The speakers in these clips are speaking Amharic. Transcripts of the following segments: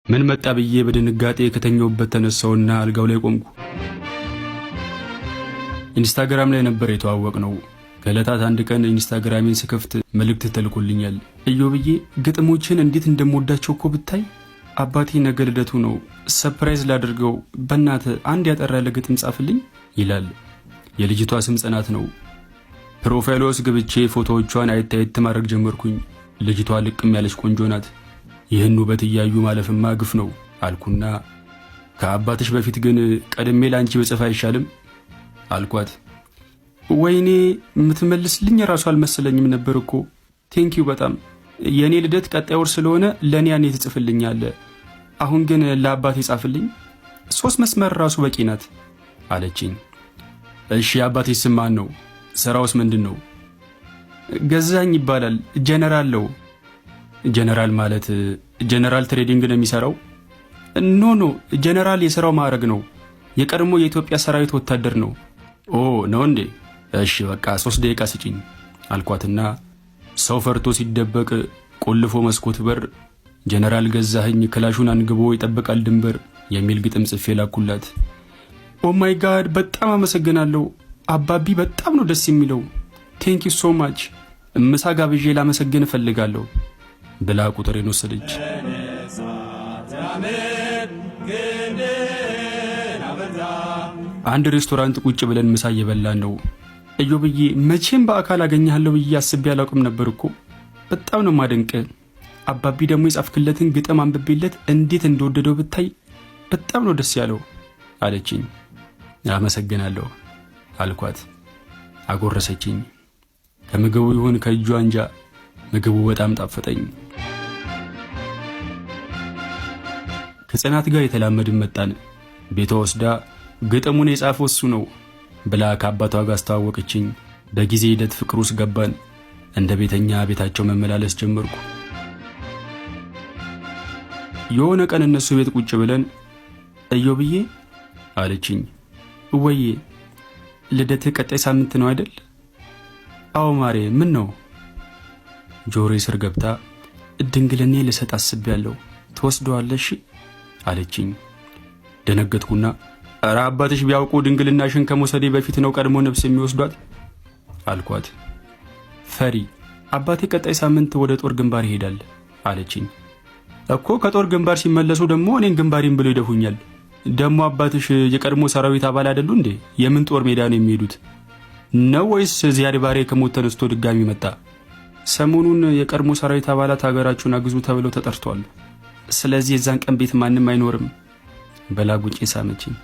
ምን መጣ ብዬ በድንጋጤ ከተኛውበት ተነሳውና አልጋው ላይ ቆምኩ። ኢንስታግራም ላይ ነበር የተዋወቅነው። ከዕለታት አንድ ቀን ኢንስታግራሜን ስከፍት መልእክት ተልኮልኛል። እዮብዬ ግጥሞችን እንዴት እንደምወዳቸው እኮ ብታይ። አባቴ ነገ ልደቱ ነው፣ ሰርፕራይዝ ላድርገው፣ በእናተ አንድ ያጠራ ያለ ግጥም ጻፍልኝ ይላል። የልጅቷ ስም ጽናት ነው። ፕሮፋይሏ ውስጥ ገብቼ ፎቶዎቿን አየት ማድረግ ጀመርኩኝ። ልጅቷ ልቅም ያለች ቆንጆ ናት። ይህን ውበት እያዩ ማለፍማ ግፍ ነው አልኩና ከአባትሽ በፊት ግን ቀድሜ ላንቺ በጽፍ አይሻልም አልኳት። ወይኔ የምትመልስልኝ ራሱ አልመሰለኝም ነበር እኮ። ቴንኪው በጣም የኔ ልደት ቀጣይ ወር ስለሆነ ለኔ ያኔ ትጽፍልኛለህ። አሁን ግን ለአባቴ ጻፍልኝ፣ 3 መስመር ራሱ በቂ ናት አለችኝ። እሺ አባቴ ስም ማን ነው? ስራውስ ምንድን ነው? ገዛኝ ይባላል። ጀነራል ነው። ጀነራል ማለት ጀነራል ትሬዲንግ ነው የሚሰራው? ኖ ጀነራል የሥራው ማዕረግ ነው። የቀድሞ የኢትዮጵያ ሰራዊት ወታደር ነው። ኦ ነው እንዴ? እሺ በቃ 3 ደቂቃ ስጪኝ አልኳትና ሰው ፈርቶ ሲደበቅ ቆልፎ መስኮት በር ጀነራል ገዛኸኝ ክላሹን አንግቦ ይጠብቃል ድንበር የሚል ግጥም ጽፌ ላኩላት። ኦ ማይ ጋድ በጣም አመሰግናለሁ አባቢ፣ በጣም ነው ደስ የሚለው። ቴንክ ዩ ሶ ማች። ምሳ ጋብዤ ላመሰግን እፈልጋለሁ ብላ ቁጥሬን ወሰደች። አንድ ሬስቶራንት ቁጭ ብለን ምሳ እየበላን ነው። እዮብዬ መቼም በአካል አገኘሃለሁ ብዬ አስቤ አላውቅም ነበር እኮ። በጣም ነው ማደንቅ። አባቢ ደግሞ የጻፍክለትን ግጥም አንብቤለት እንዴት እንደወደደው ብታይ። በጣም ነው ደስ ያለው አለችኝ። አመሰግናለሁ አልኳት። አጎረሰችኝ። ከምግቡ ይሁን ከእጇ እንጃ ምግቡ በጣም ጣፈጠኝ። ከጽናት ጋር የተላመድን መጣን። ቤቷ ወስዳ ግጥሙን የጻፈው እሱ ነው ብላ ከአባቷ ጋር አስተዋወቀችኝ። በጊዜ ሂደት ፍቅር ውስጥ ገባን። እንደ ቤተኛ ቤታቸው መመላለስ ጀመርኩ። የሆነ ቀን እነሱ ቤት ቁጭ ብለን እዮብዬ አለችኝ። ወዬ ልደትህ ቀጣይ ሳምንት ነው አይደል? አዎ ማሬ፣ ምን ነው? ጆሮዬ ስር ገብታ ድንግልኔ ልሰጥ አስቤያለሁ፣ ትወስደዋለሽ አለችኝ። ደነገጥኩና ኧረ አባትሽ ቢያውቁ ድንግልናሽን ከመውሰዴ በፊት ነው ቀድሞ ነፍስ የሚወስዷት አልኳት። ፈሪ አባቴ ቀጣይ ሳምንት ወደ ጦር ግንባር ይሄዳል አለችኝ። እኮ ከጦር ግንባር ሲመለሱ ደግሞ እኔን ግንባሪን ብለው ይደፉኛል። ደግሞ አባትሽ የቀድሞ ሰራዊት አባል አይደሉ እንዴ? የምን ጦር ሜዳ ነው የሚሄዱት? ነው ወይስ ዚያድ ባሬ ከሞት ተነስቶ ድጋሚ መጣ? ሰሞኑን የቀድሞ ሰራዊት አባላት ሀገራችሁን አግዙ ተብለው ተጠርቷል። ስለዚህ የዛን ቀን ቤት ማንም አይኖርም በላ ጉንጬ ሳመችኝ።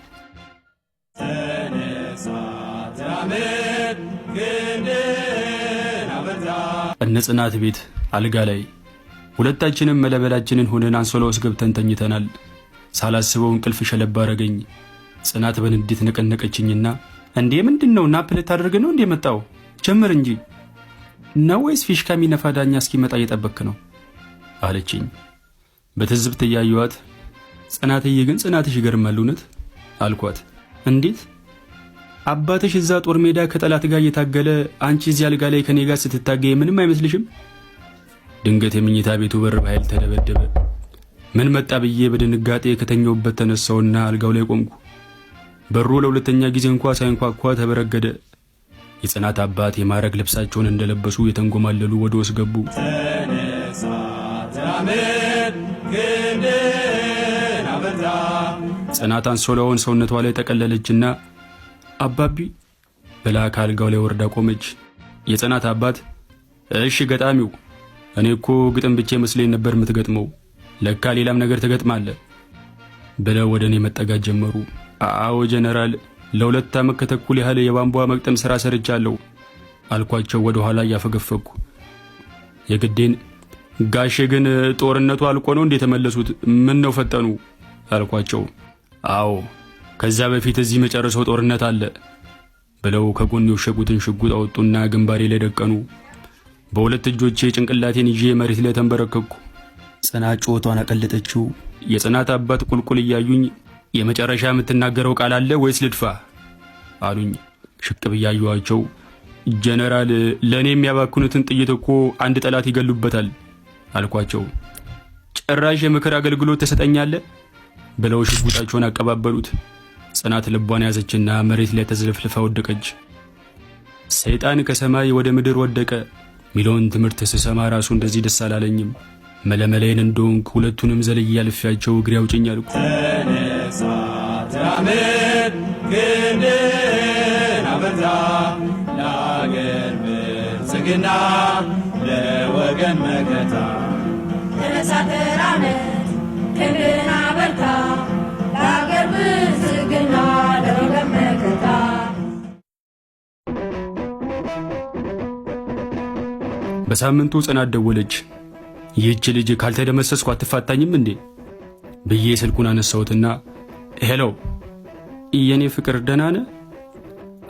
እነ ጽናት ቤት አልጋ ላይ ሁለታችንም መለበላችንን ሆነን አንሶላ ውስጥ ገብተን ተኝተናል። ሳላስበው እንቅልፍ ሸለባ አረገኝ። ጽናት በንዴት ነቀነቀችኝና እንዴ ምንድነው? ናፕ ልታደርግ ነው እንዴ መጣው? ጀምር እንጂ ነው ወይስ ፊሽካ የሚነፋ ዳኛ እስኪመጣ እየጠበክ ነው አለችኝ። በትዝብት እያየኋት ጽናትዬ ግን ጽናትሽ ይገርማል እውነት አልኳት። እንዴት? አባትሽ እዛ ጦር ሜዳ ከጠላት ጋር እየታገለ አንቺ እዚህ አልጋ ላይ ከኔ ጋር ስትታገይ ምንም አይመስልሽም? ድንገት የምኝታ ቤቱ በር በኃይል ተደበደበ። ምን መጣ ብዬ በድንጋጤ ከተኛውበት ተነሳውና አልጋው ላይ ቆምኩ። በሩ ለሁለተኛ ጊዜ እንኳ ሳይንኳኳ ተበረገደ። የጽናት አባት የማረግ ልብሳቸውን እንደለበሱ የተንጎማለሉ ወደ ውስጥ ገቡ። ጽናት አንሶላውን ሰውነቷ ላይ ጠቀለለችና አባቢ ብላ ከአልጋው ላይ ወርዳ ቆመች። የጽናት አባት እሺ ገጣሚው፣ እኔ እኮ ግጥም ብቻ መስለኝ ነበር የምትገጥመው፣ ለካ ሌላም ነገር ትገጥማለህ ብለው ወደ እኔ መጠጋት ጀመሩ። አዎ ጀነራል፣ ለ2 ዓመት ከተኩል ያህል የቧንቧ መቅጠም ሥራ ሰርቻለሁ አልኳቸው ወደ ኋላ እያፈገፈኩ። የግዴን ጋሼ ግን ጦርነቱ አልቆ ነው እንዴ ተመለሱት? ምን ነው ፈጠኑ አልኳቸው። አዎ ከዛ በፊት እዚህ መጨረሻው ጦርነት አለ ብለው ከጎን የወሸጉትን ሽጉጥ አወጡና ግንባሬ ላይ ደቀኑ። በሁለት እጆቼ ጭንቅላቴን ይዤ መሬት ላይ ተንበረከኩ። ጽናት ጮቷን አቀለጠችው። የጽናት አባት ቁልቁል እያዩኝ የመጨረሻ የምትናገረው ቃል አለ ወይስ ልድፋ አሉኝ። ሽቅብ እያዩዋቸው ጀነራል፣ ለኔ የሚያባክኑትን ጥይት እኮ አንድ ጠላት ይገሉበታል አልኳቸው። ጭራሽ የምክር አገልግሎት ተሰጠኛለህ ብለው ሽጉጣቸውን አቀባበሉት። ጽናት ልቧን ያዘችና መሬት ላይ ተዘልፍልፋ ወደቀች። ሰይጣን ከሰማይ ወደ ምድር ወደቀ ሚለውን ትምህርት ስሰማ ራሱ እንደዚህ ደስ አላለኝም። መለመለይን እንደሆንኩ ሁለቱንም ዘልዬ አልፌያቸው እግሬ አውጭኝ አልኩ። ተነሳ ተራመድ ክንድህን አበርታ ለአገር ብልጽግና ለወገን መከታ። ተነሳ ተራመድ ክንድህን አበርታ ለአገር ብልጽግና ለወገን መከታ። በሳምንቱ ጽናት ደወለች። ይህች ልጅ ካልተደመሰስኩ አትፋታኝም እንዴ ብዬ ስልኩን አነሳሁትና ሄሎ የኔ ፍቅር ደህና ነህ?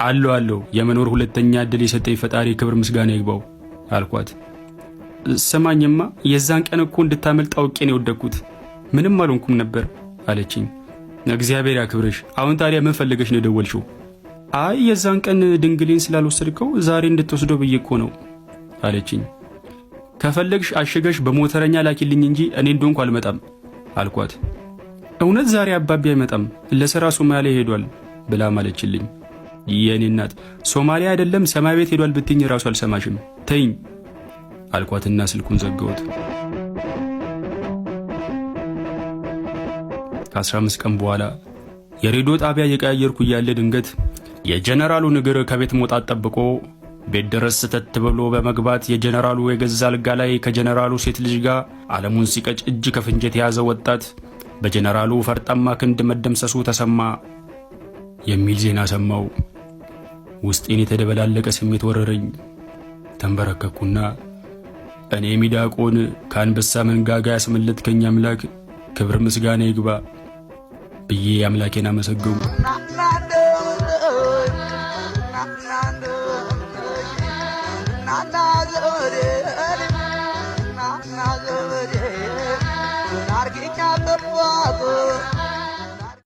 አለው የመኖር ሁለተኛ ዕድል የሰጠኝ ፈጣሪ ክብር ምስጋና ይግባው አልኳት። ሰማኝማ የዛን ቀን እኮ እንድታመልጥ አውቄ ነው የወደኩት፣ ምንም አልሆንኩም ነበር አለችኝ። እግዚአብሔር ያክብርሽ። አሁን ታዲያ ምን ፈልገሽ ነው የደወልሽው? አይ የዛን ቀን ድንግሌን ስላልወሰድከው ዛሬ እንድትወስደው ብዬ እኮ ነው አለችኝ። ከፈለግሽ አሽገሽ በሞተረኛ ላኪልኝ እንጂ እኔ እንደሆንኩ አልመጣም አልኳት። እውነት ዛሬ አባቢ አይመጣም ለሥራ ሶማሊያ ሄዷል ብላ ማለችልኝ። የኔ እናት ሶማሊያ አይደለም ሰማይ ቤት ሄዷል ብትኝ ራሱ አልሰማሽም ተይኝ አልኳትና ስልኩን ዘጋሁት። ከ15 ቀን በኋላ የሬዲዮ ጣቢያ የቀያየርኩ እያለ ድንገት የጀነራሉ ንግር ከቤት መውጣት ጠብቆ ቤት ድረስ ስተት ብሎ በመግባት የጀነራሉ የገዛ አልጋ ላይ ከጀነራሉ ሴት ልጅ ጋር ዓለሙን ሲቀጭ እጅ ከፍንጅ የተያዘ ወጣት በጀነራሉ ፈርጣማ ክንድ መደምሰሱ ተሰማ የሚል ዜና ሰማው። ውስጤን የተደበላለቀ ስሜት ወረረኝ። ተንበረከኩና እኔ ሚዳቆን ከአንበሳ መንጋጋ ያስመለጥከኝ አምላክ ክብር ምስጋና ይግባ ብዬ አምላኬን አመሰገንኩ። Nargika